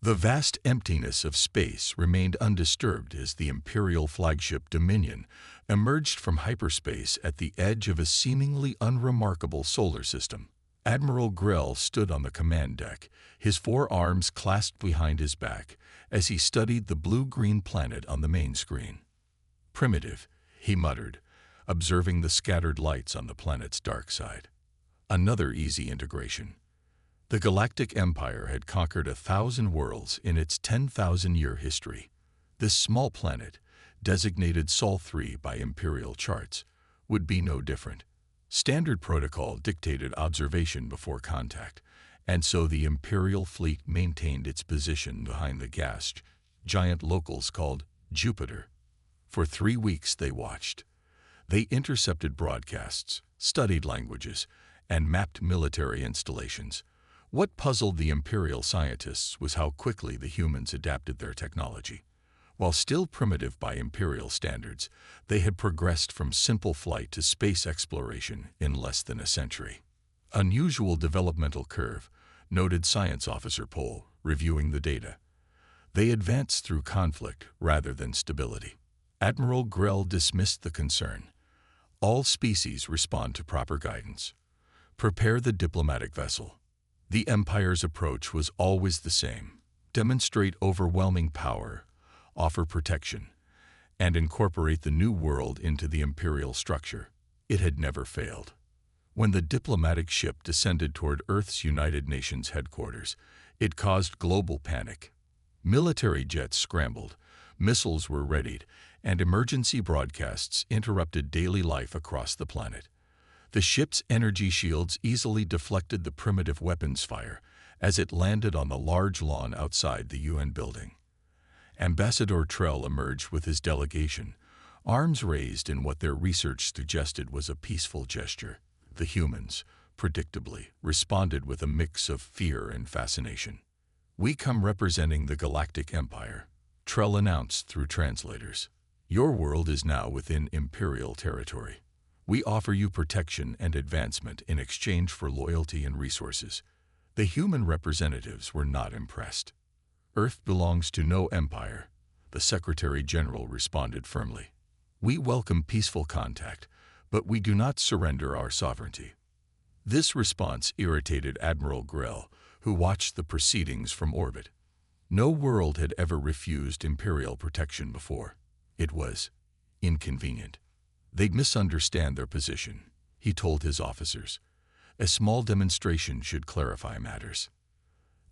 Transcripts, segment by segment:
The vast emptiness of space remained undisturbed as the Imperial flagship Dominion emerged from hyperspace at the edge of a seemingly unremarkable solar system. Admiral Grell stood on the command deck, his forearms clasped behind his back, as he studied the blue-green planet on the main screen. "Primitive," he muttered, observing the scattered lights on the planet's dark side. Another easy integration. The Galactic Empire had conquered 1,000 worlds in its 10,000-year history. This small planet, designated Sol 3 by Imperial charts, would be no different. Standard protocol dictated observation before contact, and so the Imperial fleet maintained its position behind the gas giant locals called Jupiter. For 3 weeks they watched. They intercepted broadcasts, studied languages, and mapped military installations. What puzzled the Imperial scientists was how quickly the humans adapted their technology. While still primitive by Imperial standards, they had progressed from simple flight to space exploration in less than a century. "Unusual developmental curve," noted Science Officer Pohl, reviewing the data. "They advance through conflict rather than stability." Admiral Grell dismissed the concern. "All species respond to proper guidance. Prepare the diplomatic vessel." The Empire's approach was always the same: demonstrate overwhelming power, offer protection, and incorporate the new world into the Imperial structure. It had never failed. When the diplomatic ship descended toward Earth's United Nations headquarters, it caused global panic. Military jets scrambled, missiles were readied, and emergency broadcasts interrupted daily life across the planet. The ship's energy shields easily deflected the primitive weapons fire as it landed on the large lawn outside the UN building. Ambassador Trell emerged with his delegation, arms raised in what their research suggested was a peaceful gesture. The humans, predictably, responded with a mix of fear and fascination. "We come representing the Galactic Empire," Trell announced through translators. "Your world is now within Imperial territory. We offer you protection and advancement in exchange for loyalty and resources." The human representatives were not impressed. "Earth belongs to no empire," the Secretary-General responded firmly. "We welcome peaceful contact, but we do not surrender our sovereignty." This response irritated Admiral Grell, who watched the proceedings from orbit. No world had ever refused Imperial protection before. It was inconvenient. They'd misunderstand their position, he told his officers. A small demonstration should clarify matters.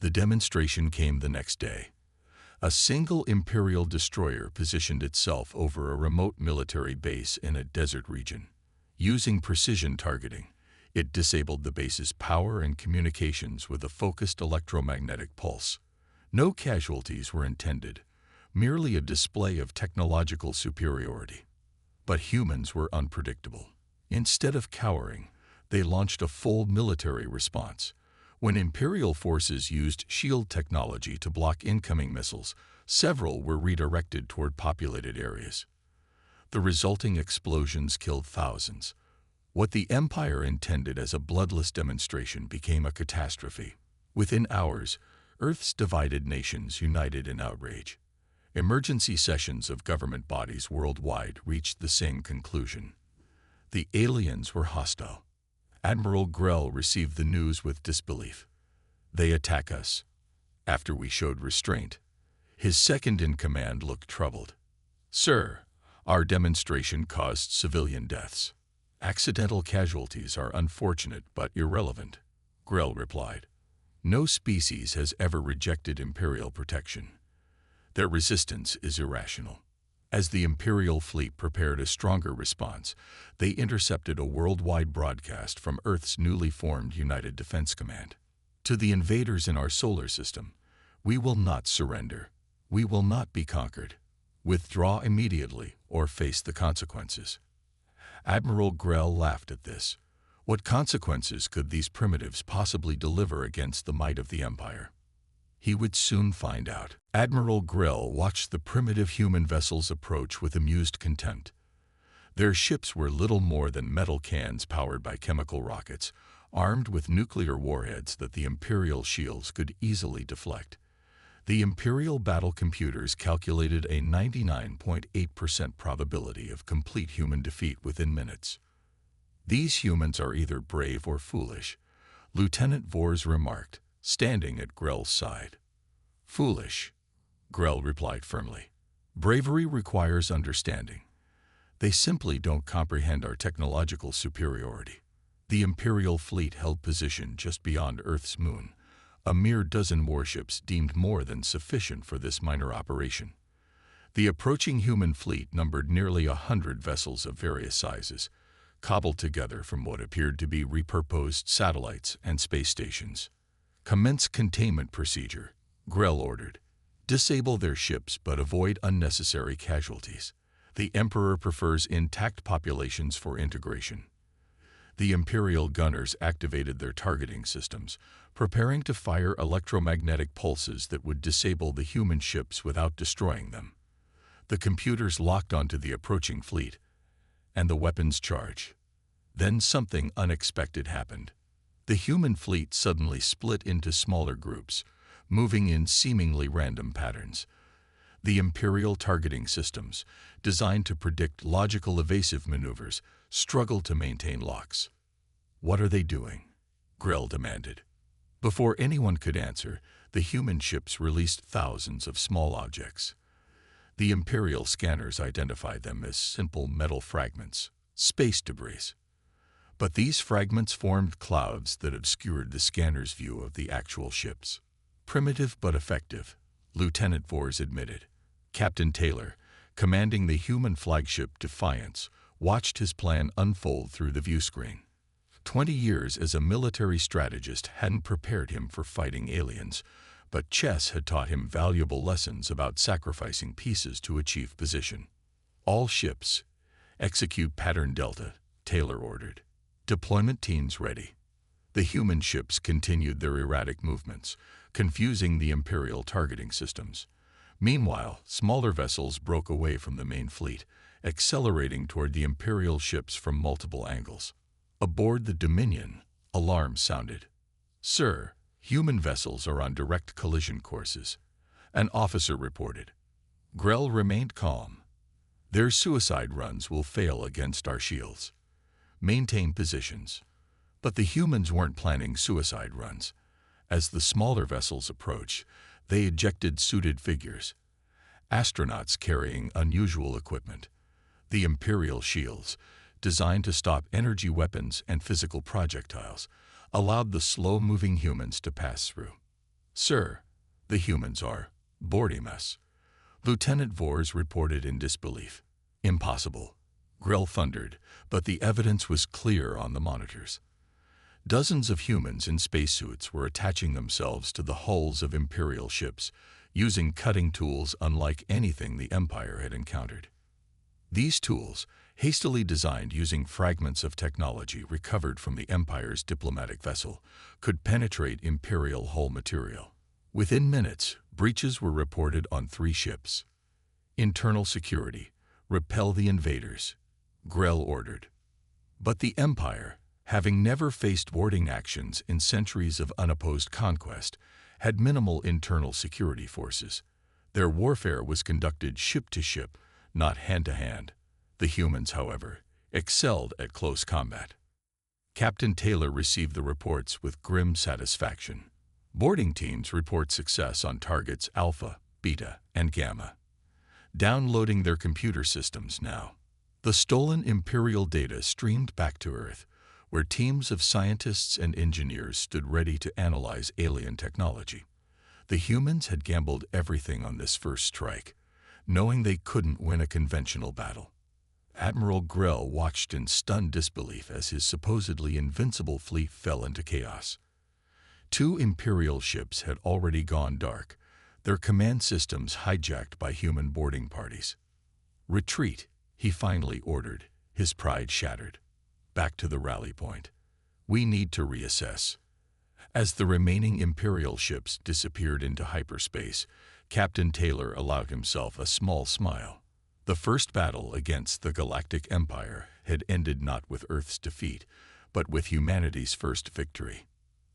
The demonstration came the next day. A single Imperial destroyer positioned itself over a remote military base in a desert region. Using precision targeting, it disabled the base's power and communications with a focused electromagnetic pulse. No casualties were intended, merely a display of technological superiority. But humans were unpredictable. Instead of cowering, they launched a full military response. When Imperial forces used shield technology to block incoming missiles, several were redirected toward populated areas. The resulting explosions killed thousands. What the Empire intended as a bloodless demonstration became a catastrophe. Within hours, Earth's divided nations united in outrage. Emergency sessions of government bodies worldwide reached the same conclusion. The aliens were hostile. Admiral Grell received the news with disbelief. "They attack us," after we showed restraint. His second-in-command looked troubled. "Sir, our demonstration caused civilian deaths. Accidental casualties are unfortunate but irrelevant," Grell replied. "No species has ever rejected Imperial protection. Their resistance is irrational." As the Imperial fleet prepared a stronger response, they intercepted a worldwide broadcast from Earth's newly formed United Defense Command. "To the invaders in our solar system, we will not surrender. We will not be conquered. Withdraw immediately or face the consequences." Admiral Grell laughed at this. What consequences could these primitives possibly deliver against the might of the Empire? He would soon find out. Admiral Grell watched the primitive human vessels approach with amused contempt. Their ships were little more than metal cans powered by chemical rockets, armed with nuclear warheads that the Imperial shields could easily deflect. The Imperial battle computers calculated a 99.8% probability of complete human defeat within minutes. "These humans are either brave or foolish," Lieutenant Vors remarked, standing at Grell's side. "Foolish," Grell replied firmly. "Bravery requires understanding. They simply don't comprehend our technological superiority." The Imperial fleet held position just beyond Earth's moon, a mere dozen warships deemed more than sufficient for this minor operation. The approaching human fleet numbered nearly 100 vessels of various sizes, cobbled together from what appeared to be repurposed satellites and space stations. "Commence containment procedure," Grell ordered. "Disable their ships but avoid unnecessary casualties. The Emperor prefers intact populations for integration." The Imperial gunners activated their targeting systems, preparing to fire electromagnetic pulses that would disable the human ships without destroying them. The computers locked onto the approaching fleet, and the weapons charged. Then something unexpected happened. The human fleet suddenly split into smaller groups, moving in seemingly random patterns. The Imperial targeting systems, designed to predict logical evasive maneuvers, struggled to maintain locks. "What are they doing?" Grell demanded. Before anyone could answer, the human ships released thousands of small objects. The Imperial scanners identified them as simple metal fragments, space debris. But these fragments formed clouds that obscured the scanner's view of the actual ships. "Primitive but effective," Lieutenant Vors admitted. Captain Taylor, commanding the human flagship Defiance, watched his plan unfold through the viewscreen. 20 years as a military strategist hadn't prepared him for fighting aliens, but chess had taught him valuable lessons about sacrificing pieces to achieve position. "All ships, execute pattern Delta," Taylor ordered. "Deployment teams ready." The human ships continued their erratic movements, confusing the Imperial targeting systems. Meanwhile, smaller vessels broke away from the main fleet, accelerating toward the Imperial ships from multiple angles. Aboard the Dominion, alarms sounded. "Sir, human vessels are on direct collision courses," an officer reported. Grell remained calm. "Their suicide runs will fail against our shields. Maintain positions." But the humans weren't planning suicide runs. As the smaller vessels approached, they ejected suited figures, astronauts carrying unusual equipment. The Imperial shields, designed to stop energy weapons and physical projectiles, allowed the slow-moving humans to pass through. "Sir, the humans are boarding us," Lieutenant Vors reported in disbelief. "Impossible," Grell thundered, but the evidence was clear on the monitors. Dozens of humans in spacesuits were attaching themselves to the hulls of Imperial ships, using cutting tools unlike anything the Empire had encountered. These tools, hastily designed using fragments of technology recovered from the Empire's diplomatic vessel, could penetrate Imperial hull material. Within minutes, breaches were reported on 3 ships. "Internal security, repel the invaders," Grell ordered. But the Empire, having never faced warding actions in centuries of unopposed conquest, had minimal internal security forces. Their warfare was conducted ship to ship, not hand to hand. The humans, however, excelled at close combat. Captain Taylor received the reports with grim satisfaction. Boarding teams report success on targets Alpha, Beta, and Gamma. Downloading their computer systems now. The stolen Imperial data streamed back to Earth, where teams of scientists and engineers stood ready to analyze alien technology. The humans had gambled everything on this first strike, knowing they couldn't win a conventional battle. Admiral Grell watched in stunned disbelief as his supposedly invincible fleet fell into chaos. 2 Imperial ships had already gone dark, their command systems hijacked by human boarding parties. "Retreat," he finally ordered, his pride shattered. "Back to the rally point. We need to reassess." As the remaining Imperial ships disappeared into hyperspace, Captain Taylor allowed himself a small smile. The first battle against the Galactic Empire had ended not with Earth's defeat, but with humanity's first victory.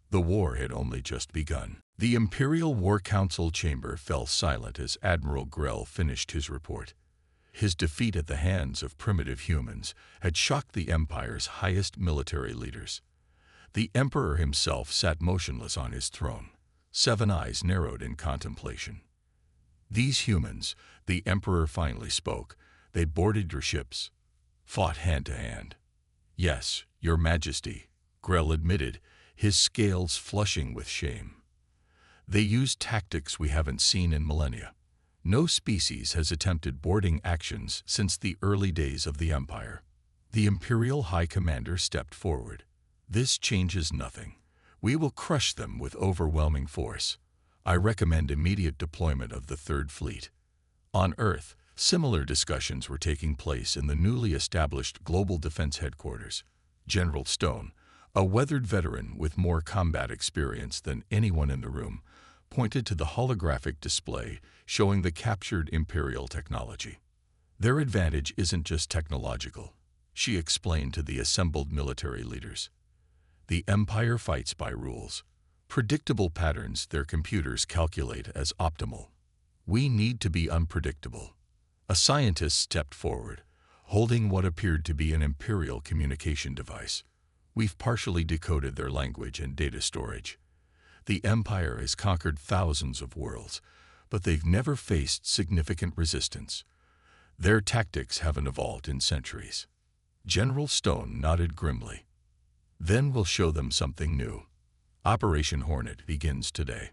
The war had only just begun. The Imperial War Council chamber fell silent as Admiral Grell finished his report. His defeat at the hands of primitive humans had shocked the Empire's highest military leaders. The Emperor himself sat motionless on his throne, 7 eyes narrowed in contemplation. "These humans," the Emperor finally spoke, "they boarded your ships, fought hand to hand." "Yes, Your Majesty," Grell admitted, his scales flushing with shame. "They used tactics we haven't seen in millennia. No species has attempted boarding actions since the early days of the Empire." The Imperial High Commander stepped forward. "This changes nothing. We will crush them with overwhelming force. I recommend immediate deployment of the Third Fleet." On Earth, similar discussions were taking place in the newly established Global Defense Headquarters. General Stone, a weathered veteran with more combat experience than anyone in the room, pointed to the holographic display showing the captured Imperial technology. "Their advantage isn't just technological," she explained to the assembled military leaders. "The Empire fights by rules, predictable patterns their computers calculate as optimal. We need to be unpredictable." A scientist stepped forward, holding what appeared to be an Imperial communication device. "We've partially decoded their language and data storage. The Empire has conquered thousands of worlds, but they've never faced significant resistance. Their tactics haven't evolved in centuries." General Stone nodded grimly. "Then we'll show them something new. Operation Hornet begins today."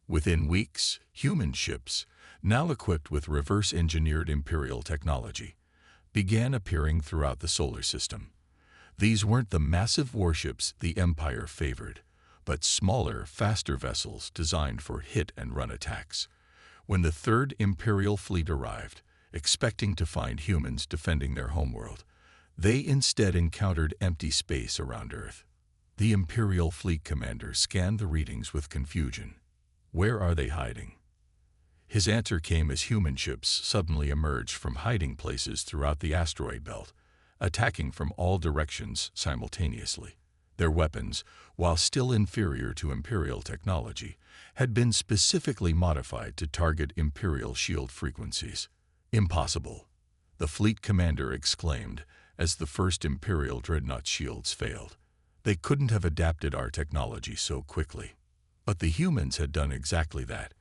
Within weeks, human ships, now equipped with reverse-engineered Imperial technology, began appearing throughout the solar system. These weren't the massive warships the Empire favored, but smaller, faster vessels designed for hit-and-run attacks. When the Third Imperial Fleet arrived, expecting to find humans defending their homeworld, they instead encountered empty space around Earth. The Imperial Fleet commander scanned the readings with confusion. "Where are they hiding?" His answer came as human ships suddenly emerged from hiding places throughout the asteroid belt, attacking from all directions simultaneously. Their weapons, while still inferior to Imperial technology, had been specifically modified to target Imperial shield frequencies. "Impossible," the fleet commander exclaimed as the first Imperial dreadnought shields failed. "They couldn't have adapted our technology so quickly." But the humans had done exactly that.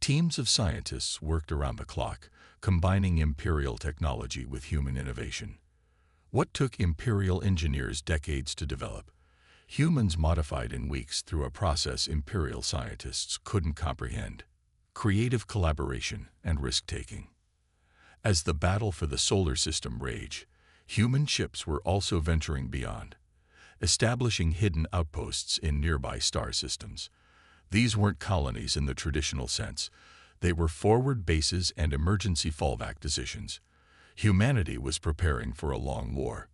Teams of scientists worked around the clock, combining Imperial technology with human innovation. What took Imperial engineers decades to develop, humans modified in weeks through a process Imperial scientists couldn't comprehend: creative collaboration and risk-taking. As the battle for the solar system raged, human ships were also venturing beyond, establishing hidden outposts in nearby star systems. These weren't colonies in the traditional sense. They were forward bases and emergency fallback positions. Humanity was preparing for a long war.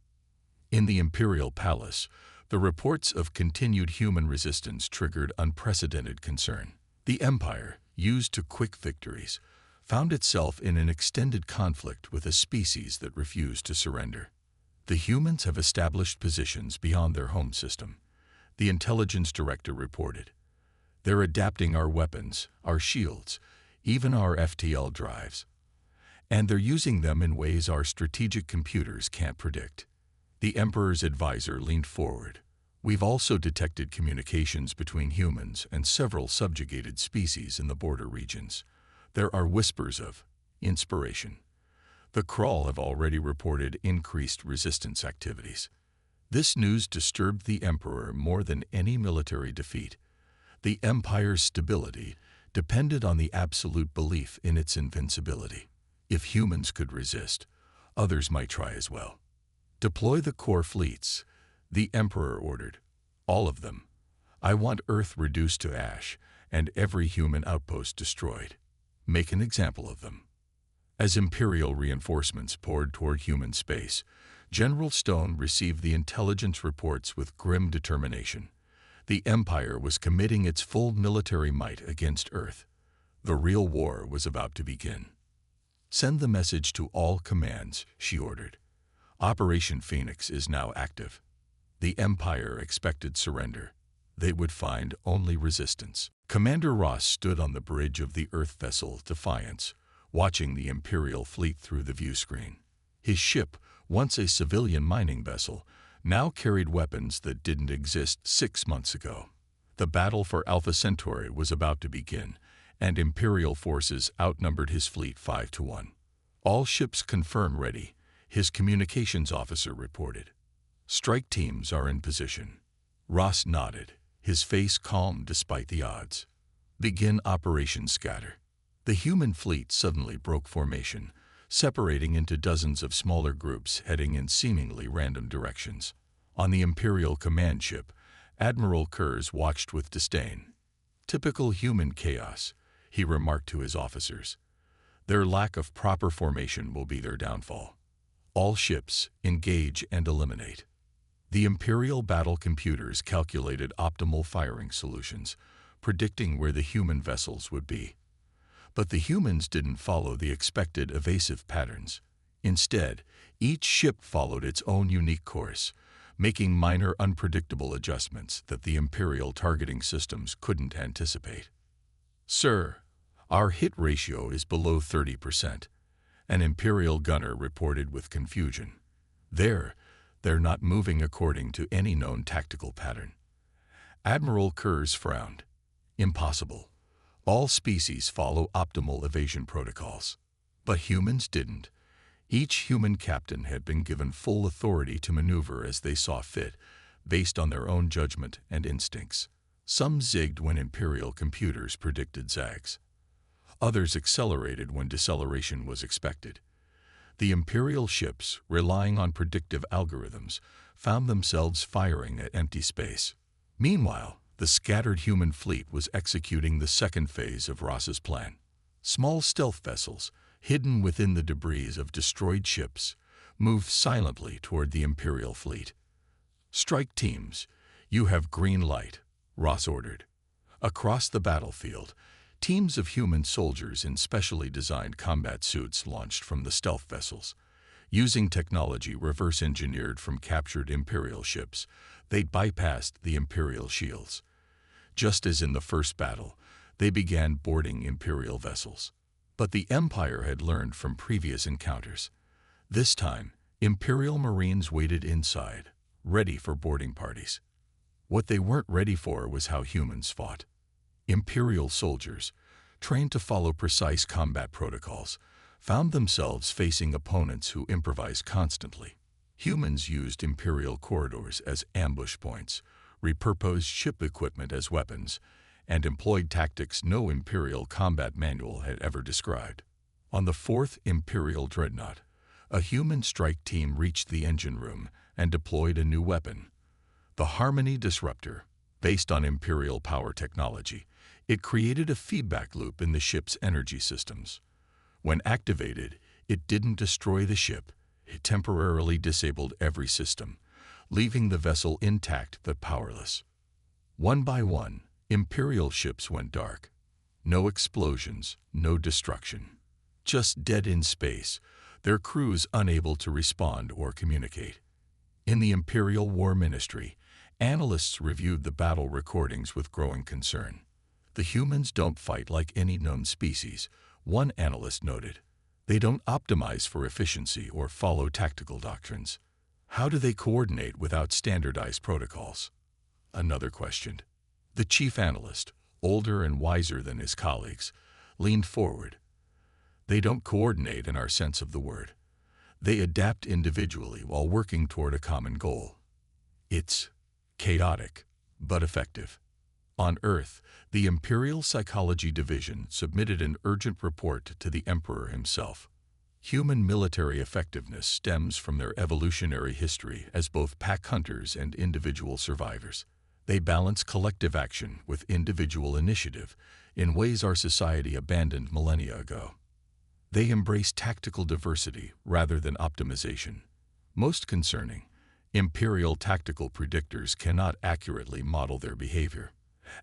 In the Imperial Palace, the reports of continued human resistance triggered unprecedented concern. The Empire, used to quick victories, found itself in an extended conflict with a species that refused to surrender. "The humans have established positions beyond their home system," the intelligence director reported. "They're adapting our weapons, our shields, even our FTL drives. And they're using them in ways our strategic computers can't predict." The Emperor's advisor leaned forward. "We've also detected communications between humans and several subjugated species in the border regions. There are whispers of inspiration. The Krall have already reported increased resistance activities." This news disturbed the Emperor more than any military defeat. The Empire's stability depended on the absolute belief in its invincibility. If humans could resist, others might try as well. "Deploy the core fleets," the Emperor ordered. "All of them. I want Earth reduced to ash and every human outpost destroyed. Make an example of them." As Imperial reinforcements poured toward human space, General Stone received the intelligence reports with grim determination. The Empire was committing its full military might against Earth. The real war was about to begin. "Send the message to all commands," she ordered. "Operation Phoenix is now active." The Empire expected surrender. They would find only resistance. Commander Ross stood on the bridge of the Earth vessel Defiance, watching the Imperial fleet through the viewscreen. His ship, once a civilian mining vessel, now carried weapons that didn't exist 6 months ago. The battle for Alpha Centauri was about to begin, and Imperial forces outnumbered his fleet 5-1. All ships confirmed ready, his communications officer reported. Strike teams are in position. Ross nodded, his face calm despite the odds. Begin Operation Scatter. The human fleet suddenly broke formation, separating into dozens of smaller groups heading in seemingly random directions. On the Imperial command ship, Admiral Kurz watched with disdain. Typical human chaos, he remarked to his officers. Their lack of proper formation will be their downfall. All ships, engage and eliminate. The Imperial battle computers calculated optimal firing solutions, predicting where the human vessels would be. But the humans didn't follow the expected evasive patterns. Instead, each ship followed its own unique course, making minor unpredictable adjustments that the Imperial targeting systems couldn't anticipate. "Sir, our hit ratio is below 30%, an Imperial gunner reported with confusion. They're not moving according to any known tactical pattern." Admiral Kurz frowned. "Impossible. All species follow optimal evasion protocols. But humans didn't. Each human captain had been given full authority to maneuver as they saw fit, based on their own judgment and instincts. Some zigged when Imperial computers predicted zags. Others accelerated when deceleration was expected. The Imperial ships, relying on predictive algorithms, found themselves firing at empty space. Meanwhile, the scattered human fleet was executing the second phase of Ross's plan. Small stealth vessels, hidden within the debris of destroyed ships, moved silently toward the Imperial fleet. "Strike teams, you have green light," Ross ordered. Across the battlefield, teams of human soldiers in specially designed combat suits launched from the stealth vessels. Using technology reverse-engineered from captured Imperial ships, they bypassed the Imperial shields. Just as in the first battle, they began boarding Imperial vessels. But the Empire had learned from previous encounters. This time, Imperial Marines waited inside, ready for boarding parties. What they weren't ready for was how humans fought. Imperial soldiers, trained to follow precise combat protocols, found themselves facing opponents who improvised constantly. Humans used Imperial corridors as ambush points, repurposed ship equipment as weapons, and employed tactics no Imperial combat manual had ever described. On the fourth Imperial dreadnought, a human strike team reached the engine room and deployed a new weapon. The Harmony Disruptor, based on Imperial power technology, it created a feedback loop in the ship's energy systems. When activated, it didn't destroy the ship, it temporarily disabled every system, leaving the vessel intact but powerless. One by one, Imperial ships went dark. No explosions, no destruction. Just dead in space, their crews unable to respond or communicate. In the Imperial War Ministry, analysts reviewed the battle recordings with growing concern. "The humans don't fight like any known species," one analyst noted. "They don't optimize for efficiency or follow tactical doctrines. How do they coordinate without standardized protocols?" Another questioned. The chief analyst, older and wiser than his colleagues, leaned forward. "They don't coordinate in our sense of the word. They adapt individually while working toward a common goal. It's chaotic, but effective." On Earth, the Imperial Psychology Division submitted an urgent report to the Emperor himself. Human military effectiveness stems from their evolutionary history as both pack hunters and individual survivors. They balance collective action with individual initiative in ways our society abandoned millennia ago. They embrace tactical diversity rather than optimization. Most concerning, Imperial tactical predictors cannot accurately model their behavior.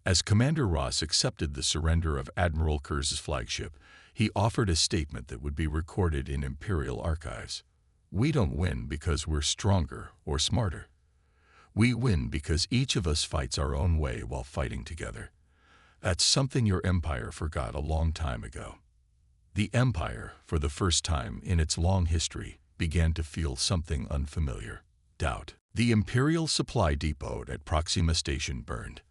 As Commander Ross accepted the surrender of Admiral Kurz's flagship, he offered a statement that would be recorded in Imperial archives. "We don't win because we're stronger or smarter. We win because each of us fights our own way while fighting together. That's something your empire forgot a long time ago. The empire, for the first time in its long history, began to feel something unfamiliar: doubt. The Imperial Supply Depot at Proxima Station burned.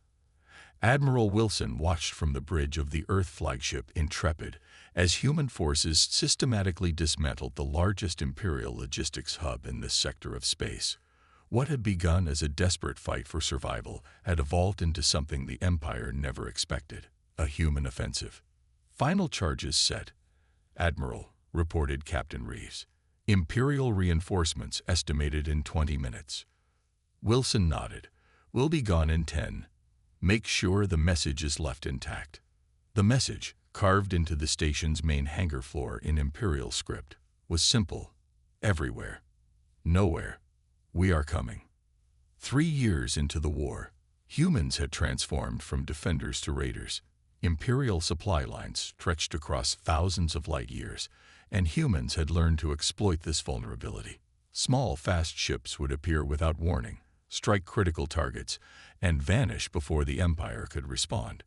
Admiral Wilson watched from the bridge of the Earth flagship Intrepid as human forces systematically dismantled the largest Imperial logistics hub in this sector of space. What had begun as a desperate fight for survival had evolved into something the Empire never expected: a human offensive. Final charges set. Admiral, reported Captain Reeves. Imperial reinforcements estimated in 20 minutes. Wilson nodded. We'll be gone in 10. Make sure the message is left intact. The message, carved into the station's main hangar floor in Imperial script, was simple: everywhere, nowhere, we are coming. 3 years into the war, humans had transformed from defenders to raiders. Imperial supply lines stretched across thousands of light years, and humans had learned to exploit this vulnerability. Small, fast ships would appear without warning, strike critical targets, and vanish before the Empire could respond.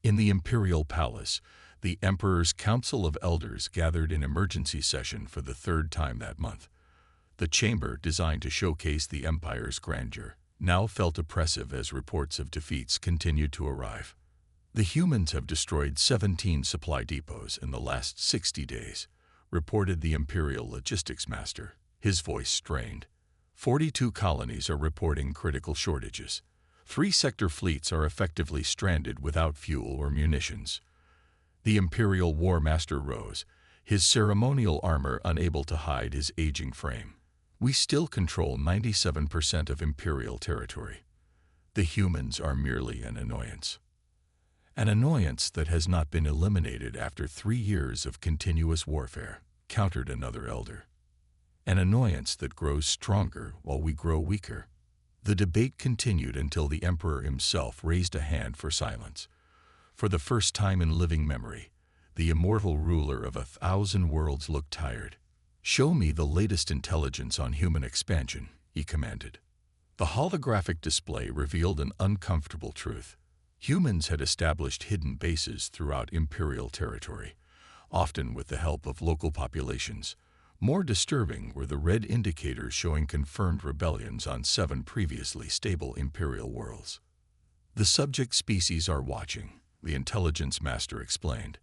In the Imperial Palace, the Emperor's Council of Elders gathered in emergency session for the 3rd time that month. The chamber, designed to showcase the Empire's grandeur, now felt oppressive as reports of defeats continued to arrive. The humans have destroyed 17 supply depots in the last 60 days, reported the Imperial Logistics Master, his voice strained. 42 colonies are reporting critical shortages. 3 sector fleets are effectively stranded without fuel or munitions. The Imperial War Master rose, his ceremonial armor unable to hide his aging frame. We still control 97% of Imperial territory. The humans are merely an annoyance. An annoyance that has not been eliminated after 3 years of continuous warfare, countered another elder. An annoyance that grows stronger while we grow weaker. The debate continued until the Emperor himself raised a hand for silence. For the first time in living memory, the immortal ruler of 1,000 worlds looked tired. "Show me the latest intelligence on human expansion," he commanded. The holographic display revealed an uncomfortable truth. Humans had established hidden bases throughout Imperial territory, often with the help of local populations. More disturbing were the red indicators showing confirmed rebellions on 7 previously stable Imperial worlds. "The subject species are watching," the Intelligence Master explained.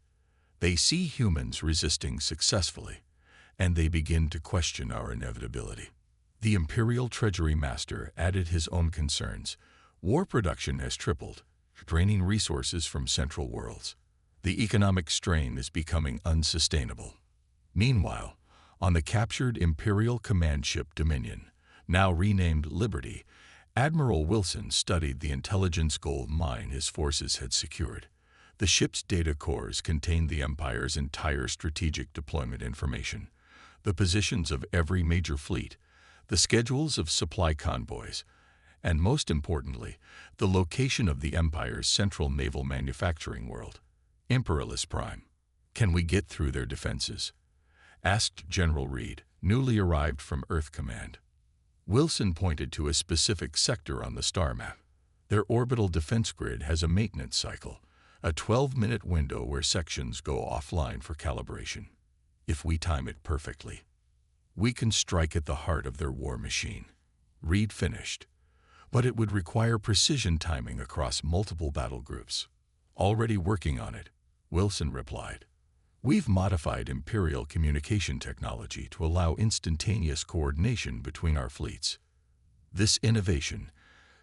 "They see humans resisting successfully, and they begin to question our inevitability." The Imperial Treasury Master added his own concerns. "War production has tripled, draining resources from central worlds. The economic strain is becoming unsustainable." Meanwhile, on the captured Imperial command ship Dominion, now renamed Liberty, Admiral Wilson studied the intelligence gold mine his forces had secured. The ship's data cores contained the Empire's entire strategic deployment information, the positions of every major fleet, the schedules of supply convoys, and most importantly, the location of the Empire's central naval manufacturing world, Imperialis Prime. "Can we get through their defenses?" asked General Reed, newly arrived from Earth Command. Wilson pointed to a specific sector on the star map. "Their orbital defense grid has a maintenance cycle, a 12-minute window where sections go offline for calibration. If we time it perfectly, we can strike at the heart of their war machine." Reed finished. "But it would require precision timing across multiple battle groups." "Already working on it," Wilson replied. "We've modified Imperial communication technology to allow instantaneous coordination between our fleets." This innovation,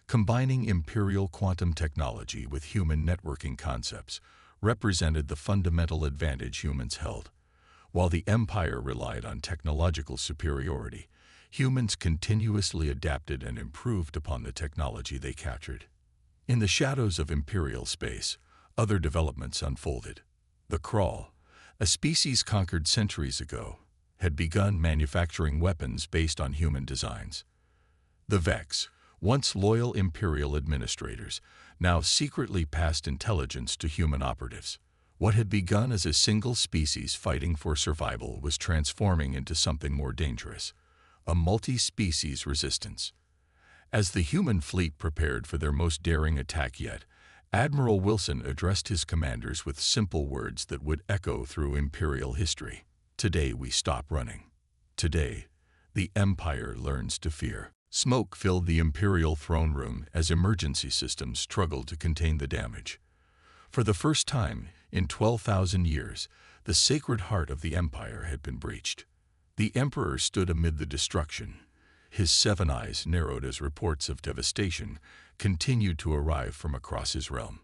combining Imperial quantum technology with human networking concepts, represented the fundamental advantage humans held. While the Empire relied on technological superiority, humans continuously adapted and improved upon the technology they captured. In the shadows of Imperial space, other developments unfolded. The Crawl, a species conquered centuries ago, had begun manufacturing weapons based on human designs. The Vex, once loyal Imperial administrators, now secretly passed intelligence to human operatives. What had begun as a single species fighting for survival was transforming into something more dangerous: a multi-species resistance. As the human fleet prepared for their most daring attack yet, Admiral Wilson addressed his commanders with simple words that would echo through Imperial history. Today we stop running. Today, the Empire learns to fear. Smoke filled the Imperial throne room as emergency systems struggled to contain the damage. For the first time in 12,000 years, the sacred heart of the Empire had been breached. The Emperor stood amid the destruction. His 7 eyes narrowed as reports of devastation continued to arrive from across his realm.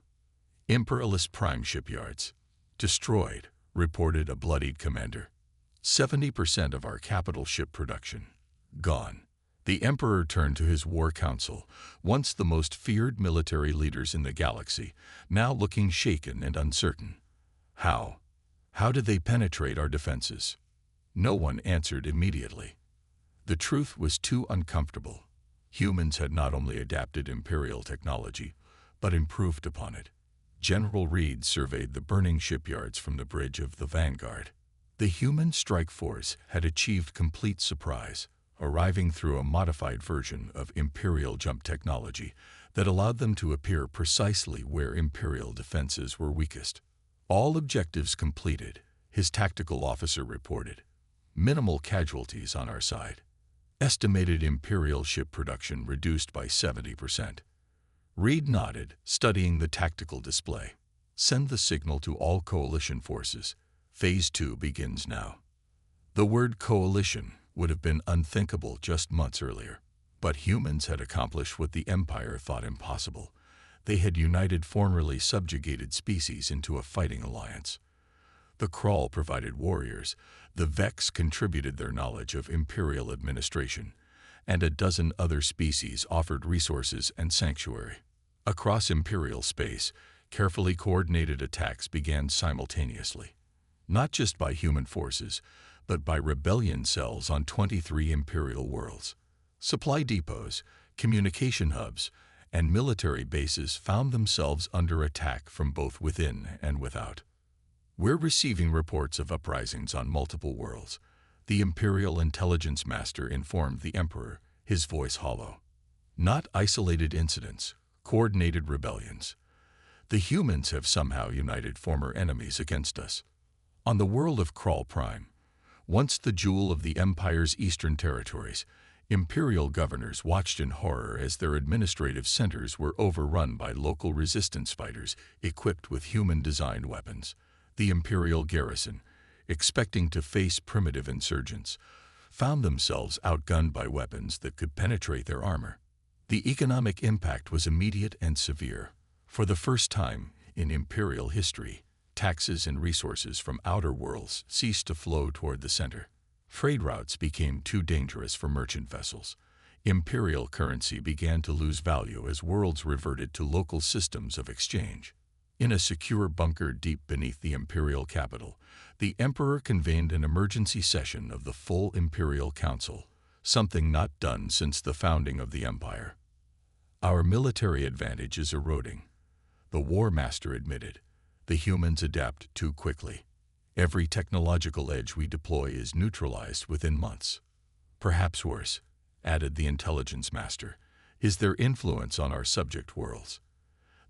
Imperialist prime shipyards. Destroyed, reported a bloodied commander. 70% of our capital ship production. Gone. The Emperor turned to his war council, once the most feared military leaders in the galaxy, now looking shaken and uncertain. How? How did they penetrate our defenses? No one answered immediately. The truth was too uncomfortable. Humans had not only adapted Imperial technology, but improved upon it. General Reed surveyed the burning shipyards from the bridge of the Vanguard. The human strike force had achieved complete surprise, arriving through a modified version of Imperial jump technology that allowed them to appear precisely where Imperial defenses were weakest. All objectives completed, his tactical officer reported. Minimal casualties on our side. Estimated Imperial ship production reduced by 70%. Reed nodded, studying the tactical display. Send the signal to all coalition forces. Phase 2 begins now. The word coalition would have been unthinkable just months earlier. But humans had accomplished what the Empire thought impossible. They had united formerly subjugated species into a fighting alliance. The Crawl provided warriors, the Vex contributed their knowledge of Imperial administration, and a dozen other species offered resources and sanctuary. Across Imperial space, carefully coordinated attacks began simultaneously. Not just by human forces, but by rebellion cells on 23 Imperial worlds. Supply depots, communication hubs, and military bases found themselves under attack from both within and without. We're receiving reports of uprisings on multiple worlds, the Imperial Intelligence Master informed the Emperor, his voice hollow. Not isolated incidents, coordinated rebellions. The humans have somehow united former enemies against us. On the world of Crawl Prime, once the jewel of the Empire's eastern territories, Imperial governors watched in horror as their administrative centers were overrun by local resistance fighters equipped with human-designed weapons. The Imperial garrison, expecting to face primitive insurgents, found themselves outgunned by weapons that could penetrate their armor. The economic impact was immediate and severe. For the first time in Imperial history, taxes and resources from outer worlds ceased to flow toward the center. Trade routes became too dangerous for merchant vessels. Imperial currency began to lose value as worlds reverted to local systems of exchange. In a secure bunker deep beneath the Imperial capital, the Emperor convened an emergency session of the full Imperial Council, something not done since the founding of the Empire. Our military advantage is eroding, the War Master admitted. The humans adapt too quickly. Every technological edge we deploy is neutralized within months. Perhaps worse, added the Intelligence Master, is their influence on our subject worlds.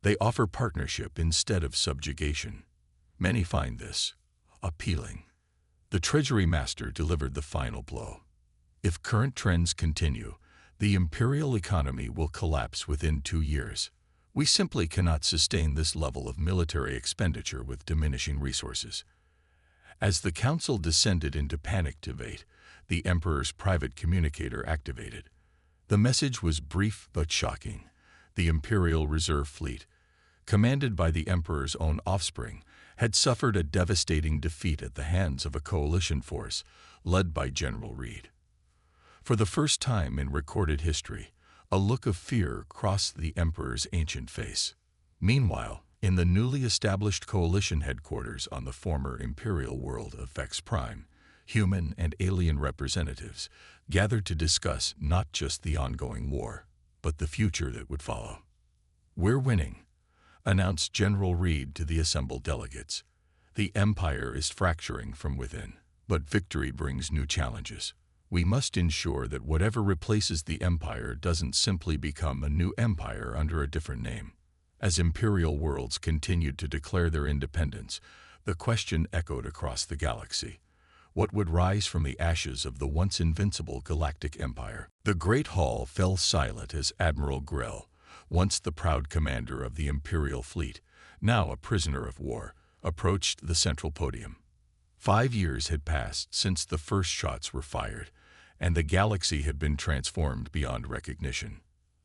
They offer partnership instead of subjugation. Many find this appealing. The Treasury Master delivered the final blow. If current trends continue, the Imperial economy will collapse within 2 years. We simply cannot sustain this level of military expenditure with diminishing resources. As the Council descended into panic debate, the Emperor's private communicator activated. The message was brief but shocking. The Imperial Reserve Fleet, commanded by the Emperor's own offspring, had suffered a devastating defeat at the hands of a coalition force led by General Reed. For the first time in recorded history, a look of fear crossed the Emperor's ancient face. Meanwhile, in the newly established coalition headquarters on the former Imperial world of Vex Prime, human and alien representatives gathered to discuss not just the ongoing war, but the future that would follow. "We're winning," announced General Reed to the assembled delegates. "The Empire is fracturing from within, but victory brings new challenges. We must ensure that whatever replaces the Empire doesn't simply become a new empire under a different name. As imperial worlds continued to declare their independence, the question echoed across the galaxy. What would rise from the ashes of the once invincible Galactic Empire? The Great Hall fell silent as Admiral Grell, once the proud commander of the Imperial fleet, now a prisoner of war, approached the central podium. 5 years had passed since the first shots were fired, and the galaxy had been transformed beyond recognition.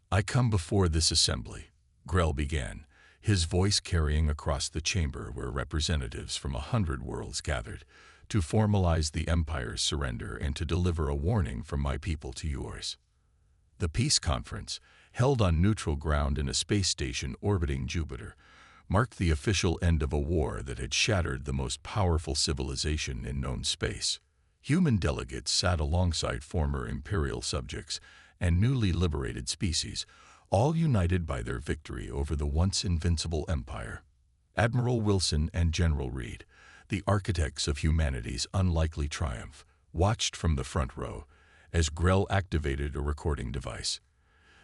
"I come before this assembly," Grell began, his voice carrying across the chamber where representatives from 100 worlds gathered, "to formalize the Empire's surrender and to deliver a warning from my people to yours." The peace conference, held on neutral ground in a space station orbiting Jupiter, marked the official end of a war that had shattered the most powerful civilization in known space. Human delegates sat alongside former Imperial subjects and newly liberated species, all united by their victory over the once invincible Empire. Admiral Wilson and General Reed, the architects of humanity's unlikely triumph, watched from the front row as Grell activated a recording device.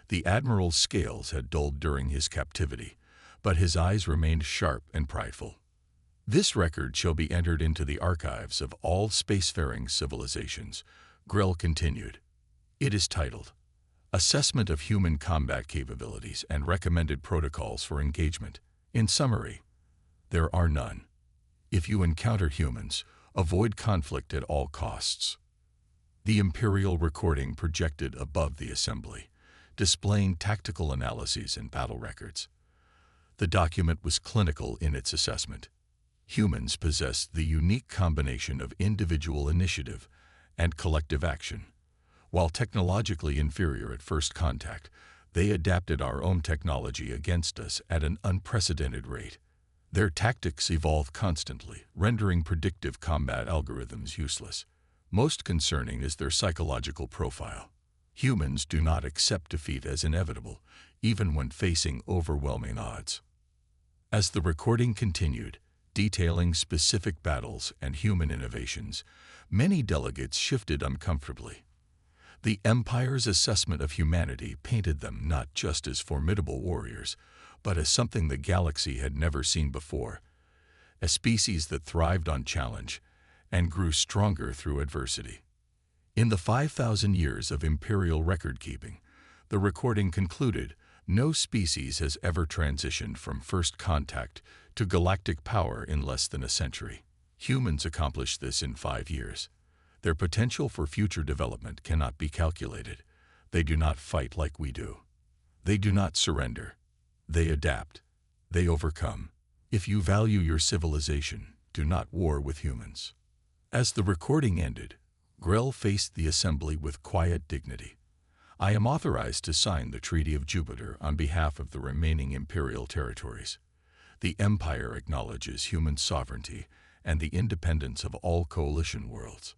The Admiral's scales had dulled during his captivity, but his eyes remained sharp and prideful. "This record shall be entered into the archives of all spacefaring civilizations," Grell continued. "It is titled, Assessment of Human Combat Capabilities and Recommended Protocols for Engagement. In summary, there are none. If you encounter humans, avoid conflict at all costs." The Imperial recording projected above the assembly, displaying tactical analyses and battle records. The document was clinical in its assessment. Humans possessed the unique combination of individual initiative and collective action. While technologically inferior at first contact, they adapted our own technology against us at an unprecedented rate. Their tactics evolve constantly, rendering predictive combat algorithms useless. Most concerning is their psychological profile. Humans do not accept defeat as inevitable, even when facing overwhelming odds. As the recording continued, detailing specific battles and human innovations, many delegates shifted uncomfortably. The Empire's assessment of humanity painted them not just as formidable warriors, but as something the galaxy had never seen before, a species that thrived on challenge and grew stronger through adversity. In the 5,000 years of Imperial record-keeping, the recording concluded, no species has ever transitioned from first contact to galactic power in less than a century. Humans accomplished this in 5 years. Their potential for future development cannot be calculated. They do not fight like we do. They do not surrender. They adapt. They overcome. If you value your civilization, do not war with humans. As the recording ended, Grell faced the assembly with quiet dignity. "I am authorized to sign the Treaty of Jupiter on behalf of the remaining Imperial territories. The Empire acknowledges human sovereignty and the independence of all coalition worlds."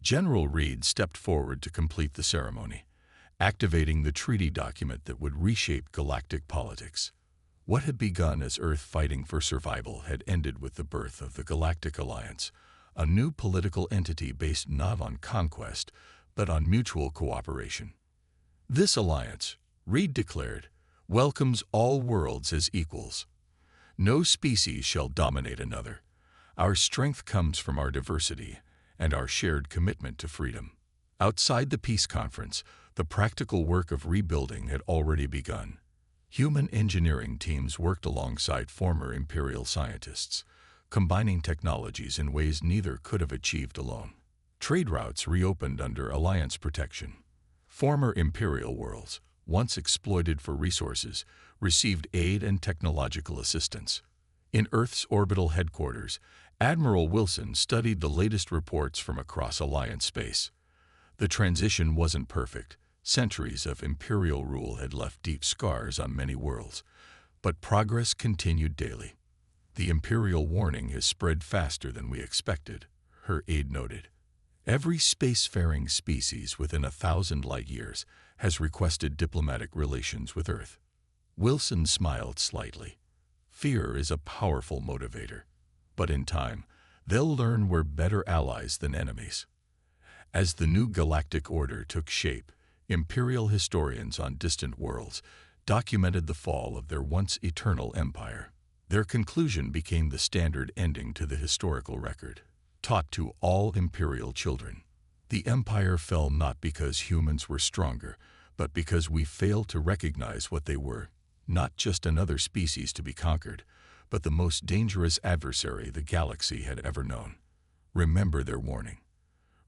General Reed stepped forward to complete the ceremony, activating the treaty document that would reshape galactic politics. What had begun as Earth fighting for survival had ended with the birth of the Galactic Alliance, a new political entity based not on conquest, but on mutual cooperation. "This alliance," Reed declared, "welcomes all worlds as equals. No species shall dominate another. Our strength comes from our diversity and our shared commitment to freedom." Outside the peace conference, the practical work of rebuilding had already begun. Human engineering teams worked alongside former Imperial scientists, combining technologies in ways neither could have achieved alone. Trade routes reopened under Alliance protection. Former Imperial worlds, once exploited for resources, received aid and technological assistance. In Earth's orbital headquarters, Admiral Wilson studied the latest reports from across Alliance space. The transition wasn't perfect. Centuries of Imperial rule had left deep scars on many worlds, but progress continued daily. "The Imperial warning has spread faster than we expected," her aide noted. "Every spacefaring species within 1,000 light years has requested diplomatic relations with Earth." Wilson smiled slightly. "Fear is a powerful motivator, but in time, they'll learn we're better allies than enemies." As the new galactic order took shape, Imperial historians on distant worlds documented the fall of their once eternal empire. Their conclusion became the standard ending to the historical record, taught to all Imperial children. The empire fell not because humans were stronger, but because we failed to recognize what they were, not just another species to be conquered, but the most dangerous adversary the galaxy had ever known. Remember their warning,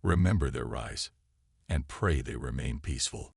remember their rise, and pray they remain peaceful.